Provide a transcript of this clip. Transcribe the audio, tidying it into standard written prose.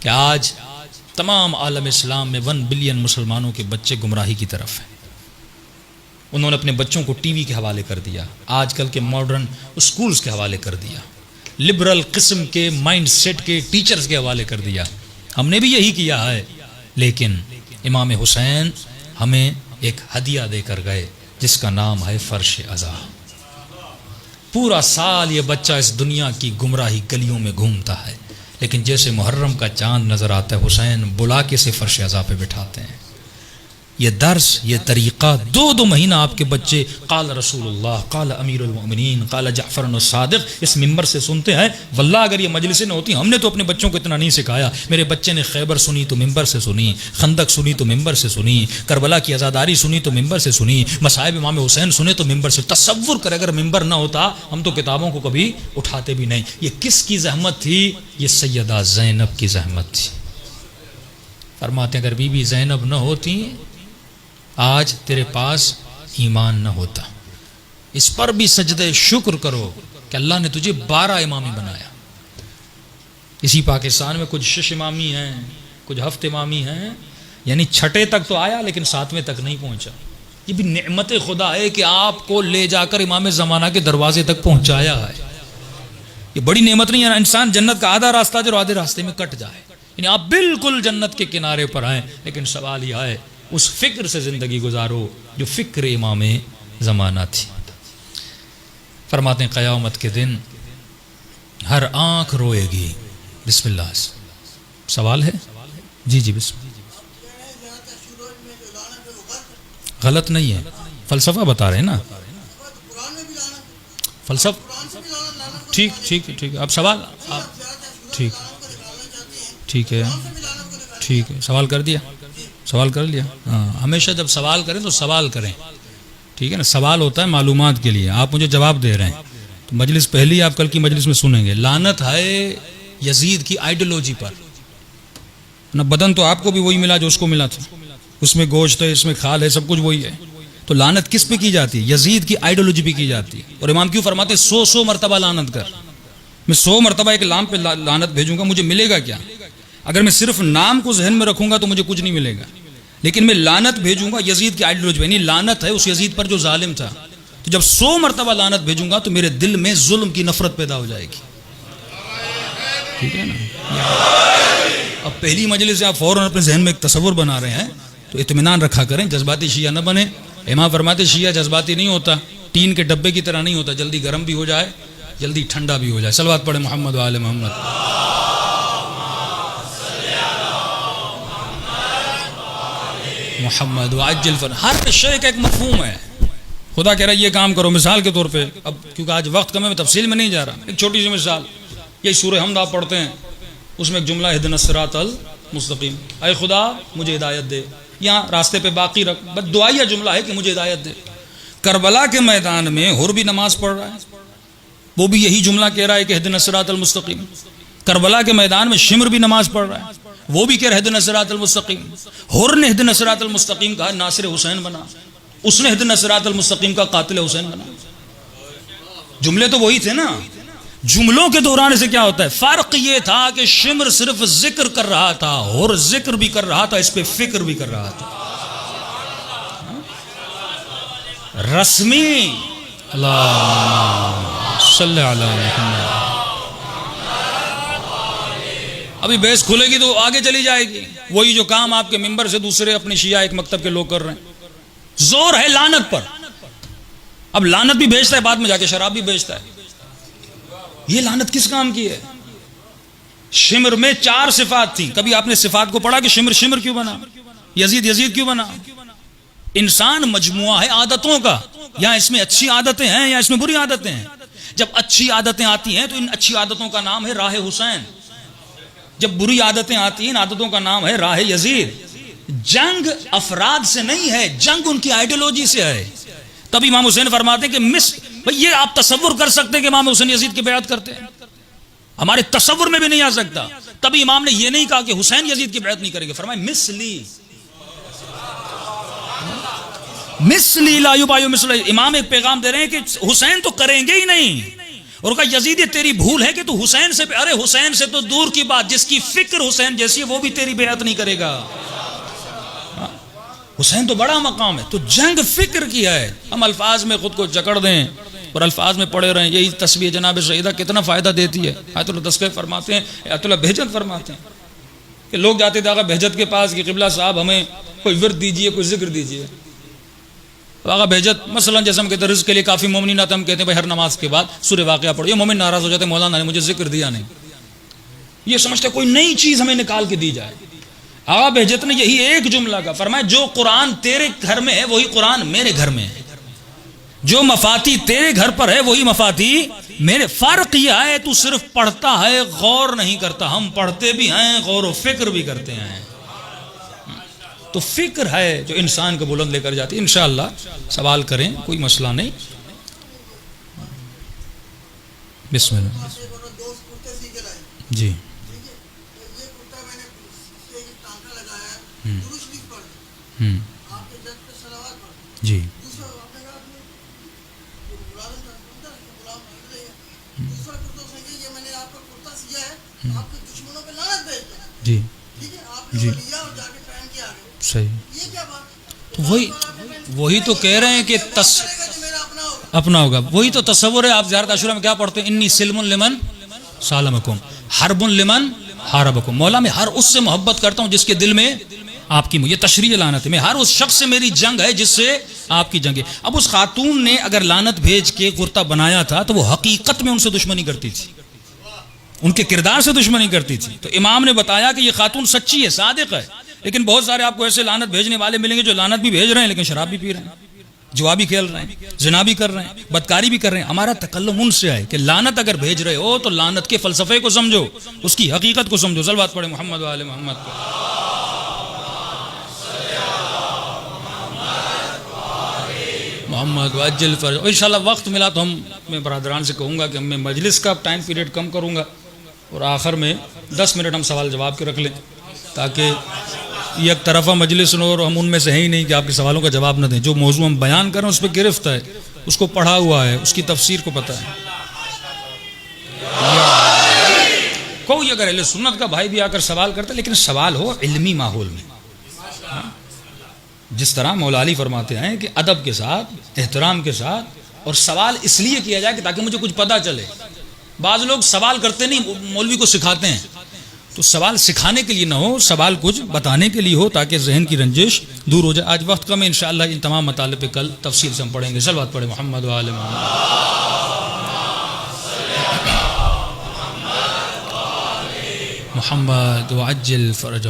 कि आज तमाम आलम इस्लाम में 1 बिलियन मुसलमानों के बच्चे गुमराही की तरफ हैं। उन्होंने अपने बच्चों को टीवी के हवाले कर दिया, आजकल के मॉडर्न स्कूल्स के हवाले कर दिया, लिबरल किस्म के माइंड सेट के टीचर्स के हवाले कर दिया। हमने भी यही किया है, लेकिन इमाम हुसैन हमें एक हदिया देकर गए जिसका नाम है फर्श अज़ा। पूरा साल ये बच्चा इस दुनिया की गुमराही गलियों में घूमता है, लेकिन जैसे मुहर्रम का चांद नजर आता है, हुसैन बुला के से फर्श अज़ा पे बिठाते हैं। ये दर्स, ये तरीक़ा 2-2 महीना आपके बच्चे क़ाल रसूलुल्लाह, क़ाल अमीरुल मोमिनीन, क़ाल जाफ़र सादिक़ इस मिंबर से सुनते हैं। वल्लाह अगर ये मजलिसें न होती, हमने तो अपने बच्चों को इतना नहीं सिखाया। मेरे बच्चे ने खैबर सुनी तो मिंबर से सुनी, खंदक सुनी तो मिंबर से सुनी, करबला की आज़ादारी सुनी तो मिंबर से सुनी, मसाइब इमाम हुसैन सुने तो मिंबर से। तसव्वुर कर, अगर मिंबर ना होता हम तो किताबों को कभी उठाते भी नहीं। ये किसकी जहमत थी? ये सैयदा ज़ैनब की जहमत थी। फरमाते अगर बीबी ज़ैनब न होती आज तेरे पास ईमान न होता। इस पर भी सजदे शुक्र करो कि अल्लाह ने तुझे 12 इमामी बनाया। इसी पाकिस्तान में कुछ शिश इमामी हैं, कुछ हफ्त इमामी हैं, यानी छठे तक तो आया लेकिन 7वें तक नहीं पहुंचा। ये भी नेमत खुदा है कि आपको ले जाकर इमाम ज़माना के दरवाजे तक पहुंचाया है। ये बड़ी नेमत नहीं है? इंसान जन्नत का आधा रास्ता जो आधे रास्ते में कट जाए, यानी आप बिल्कुल जन्नत के किनारे पर आए, लेकिन सवाल यह है उस फिक्र से जिंदगी गुजारो जो फिक्र इमाम ज़माना थी। फरमाते हैं क़यामत के दिन हर आंख रोएगी। बिस्मिल्लाह। सवाल है? जी जी बिस्मिल्लाह। गलत नहीं है, फलसफा बता रहे हैं ना, फलसफा। ठीक ठीक ठीक है। अब सवाल आप ठीक ठीक है, ठीक है, सवाल कर दिया, सवाल कर लिया। हाँ, हमेशा जब सवाल करें तो सवाल करें, ठीक है ना। सवाल होता है मालूमात के लिए, आप मुझे जवाब दे रहे हैं तो मजलिस पहली आप कल की मजलिस में सुनेंगे। लानत है यजीद की आइडियोलॉजी पर ना। बदन तो आपको भी वही मिला जो उसको मिला था, उसमें गोश्त है, इसमें खाल है, सब कुछ वही है। तो लानत किस पे की जाती है? यजीद की आइडियोलॉजी पे की जाती है। और इमाम क्यों फरमाते 100 मरतबा लानत कर। मैं 100 मरतबा एक लाम पे लानत भेजूंगा, मुझे मिलेगा क्या? अगर मैं सिर्फ नाम को जहन में रखूंगा तो मुझे कुछ नहीं मिलेगा, लेकिन मैं लानत भेजूंगा यजीद की आइडियोलॉजी पे। नहीं, लानत है उस यजीद पर जो जालिम था। तो जब 100 मरतबा लानत भेजूंगा तो मेरे दिल में जुल्म की नफरत पैदा हो जाएगी, ठीक है ना। अब पहली मजलिस से आप फौरन अपने जहन में एक तस्वुर बना रहे हैं तो इत्मीनान रखा करें, जज्बाती शिया न बने। इमाम फरमाते शिया जज्बाती नहीं होता, टीन के डब्बे की तरह नहीं होता, जल्दी गर्म भी हो जाए जल्दी ठंडा भी हो जाए। सलवात पढ़े मोहम्मद व आले मोहम्मद। मोहम्मद वाजिल फर, हर शय का एक मफहूम है। खुदा कह रहा है ये काम करो, मिसाल के तौर पे, अब क्योंकि आज वक्त कम है मैं तफसील में नहीं जा रहा, एक छोटी सी मिसाल। यही सूरह हमद आप पढ़ते हैं, उसमें एक जुमला इहदिनस सिरातल मुस्तकीम, ऐ खुदा मुझे हिदायत दे, यहाँ रास्ते पे बाकी रख। बस दुआया जुमला है कि मुझे हिदायत दे। करबला के मैदान में हुर भी नमाज पढ़ रहा है, वो भी यही जुमला कह रहा है कि इहदिनस सिरातल मुस्तकीम। करबला के मैदान में शिमर भी नमाज पढ़ रहा है, वो भी कह रहे इहदिनस सिरातल मुस्तकीम। हुर ने इहदिनस सिरातल मुस्तकीम कहा, नासिर हुसैन बना। उसने इहदिनस सिरातल मुस्तकीम का कातिल हुसैन बना। जुमले तो वही थे ना। जुमलों के दोहराने से क्या होता है? फर्क ये था कि शिमर सिर्फ जिक्र कर रहा था, हुर जिक्र भी कर रहा था, इस पे फिक्र भी कर रहा था। रस्मी अल्लाह सल्लल्लाहु अलैहि वसल्लम। अभी बहस खुलेगी तो आगे चली जाएगी। वही जो काम आपके मिंबर से दूसरे अपने शिया एक मकतब के लोग कर रहे हैं। जोर है लानत पर। अब लानत भी बेचता है, बाद में जाके शराब भी बेचता है। ये लानत किस काम की है? शिमर में 4 सिफात थी। कभी आपने सिफात को पढ़ा कि शिमर शिमर क्यों बना, यजीद यजीद क्यों बना? इंसान मजमुआ है आदतों का, या इसमें अच्छी आदतें हैं या इसमें बुरी आदतें हैं। जब अच्छी आदतें आती हैं तो इन अच्छी आदतों का नाम है राह हुसैन। जब बुरी आदतें आती हैं इन आदतों का नाम है राह यजीद। जंग अफराद से नहीं है, जंग उनकी आइडियोलॉजी से है। तब इमाम हुसैन फरमाते हैं कि भाई ये आप तसव्वुर कर सकते हैं कि इमाम हुसैन यजीद की बैअत करते हैं? हमारे तसव्वुर में भी नहीं आ सकता। तभी इमाम ने ये नहीं कहा कि हुसैन यजीद की बैअत नहीं करेंगे, फरमाया मिसली ला युबायु मिसली। इमाम एक पैगाम दे रहे हैं कि हुसैन तो करेंगे ही नहीं, और कहा यजीद तेरी भूल है कि तू हुसैन से, अरे हुसैन से तो दूर की बात, जिसकी फिक्र हुसैन जैसी है वो भी तेरी बेअत नहीं करेगा। हुसैन तो बड़ा मकाम है, तो जंग फिक्र की है। हम अल्फाज में खुद को जकड़ दें और अल्फाज में पड़े रहें, यही तस्बीह जनाब शहीदा कितना फ़ायदा देती है। आयतुल्लाह तस्कीर फरमाते हैं, आयतुल्लाह बहजत फरमाते हैं कि लोग जाते थे आगा बहजत के पास कि क़िबला साहब हमें कोई विर्द दीजिए, कोई जिक्र दीजिए। तो आगा बहजत मसलन जैसे हम कहते हैं रिज़्क़ के लिए काफ़ी मोमिन आता, हम कहते हैं भाई हर नमाज के बाद सूरह वाक़िया पढ़ो। ये मोमिन नाराज़ हो जाते हैं, मौलाना ने मुझे जिक्र दिया नहीं। ये समझते कोई नई चीज़ हमें निकाल के दी जाए। आगा बहजत ने यही एक जुमला का फरमाया, जो कुरान तेरे घर में है वही कुरान मेरे घर में है, जो मफाती तेरे घर पर है वही मफाती मेरे। फर्क यह है तू सिर्फ पढ़ता है, गौर नहीं करता। हम पढ़ते भी हैं, गौर व फिक्र भी करते हैं। तो फिक्र है जो इंसान को बुलंद लेकर जाती है। इंशाअल्लाह सवाल करें, कोई मसला नहीं। बिस्मिल्लाह जी। जी जी जी सही। तो वही तो कह रहे हैं कि अपना होगा। वही तो तस्वुर है। आप ज़ियारत आशुरा में क्या पढ़ते हैं, इन्नी सिल्मुन लिमन सालमकुम हरबुन लिमन हारबकुम। मौला मैं हर उससे मोहब्बत करता हूँ जिसके दिल में आपकी, ये तशरीह लानत है। मैं हर उस शख्स से मेरी जंग है जिससे आपकी जंग है। अब उस खातून ने अगर लानत भेज के कुर्ता बनाया था तो वो हकीकत में उनसे दुश्मनी करती थी, उनके किरदार से दुश्मनी करती थी। तो इमाम ने बताया कि ये खातून सच्ची है, सादिक है। लेकिन बहुत सारे आपको ऐसे लानत भेजने वाले मिलेंगे जो लानत भी भेज रहे हैं लेकिन शराब भी पी रहे हैं, जुआ भी खेल रहे हैं, जिना भी कर रहे हैं, बदकारी भी कर रहे हैं। हमारा तकल्लुम उनसे है कि लानत अगर भेज रहे हो तो लानत के फलसफे को समझो, उसकी हकीकत को समझो। सलवात पढ़े मोहम्मद वाले मोहम्मद को। मोहम्मद वज्जल फर्ज। इंशाल्लाह वक्त मिला तो मैं बरादरान से कहूँगा कि मैं मजलिस का टाइम पीरियड कम करूँगा और आखिर में 10 मिनट हम सवाल जवाब के रख लें, ताकि ये एक तरफा मजलिस हो और हम उनमें से हैं ही नहीं कि आपके सवालों का जवाब न दें। जो मौजू हम बयान करें उस पर गिरफ्त है, उसको पढ़ा हुआ है, उसकी तफसीर को पता है। कोई अगर अहले सुन्नत का भाई भी आकर सवाल करता है, लेकिन सवाल हो इल्मी माहौल में, जिस तरह मौला अली फरमाते हैं कि अदब के साथ, एहतराम के साथ। और सवाल इसलिए किया जाए कि ताकि मुझे कुछ पता चले। बाज़ लोग सवाल करते नहीं, मौलवी को सिखाते हैं। तो सवाल सिखाने के लिए ना हो, सवाल कुछ बताने के लिए हो, ताकि जहन की रंजिश दूर हो जाए। आज वक्त कम है, इंशाअल्लाह इन तमाम मताले पे कल तफसील से हम पढ़ेंगे। सलवात पढ़े मोहम्मद व आले मोहम्मद वअज्जिल फरजहु।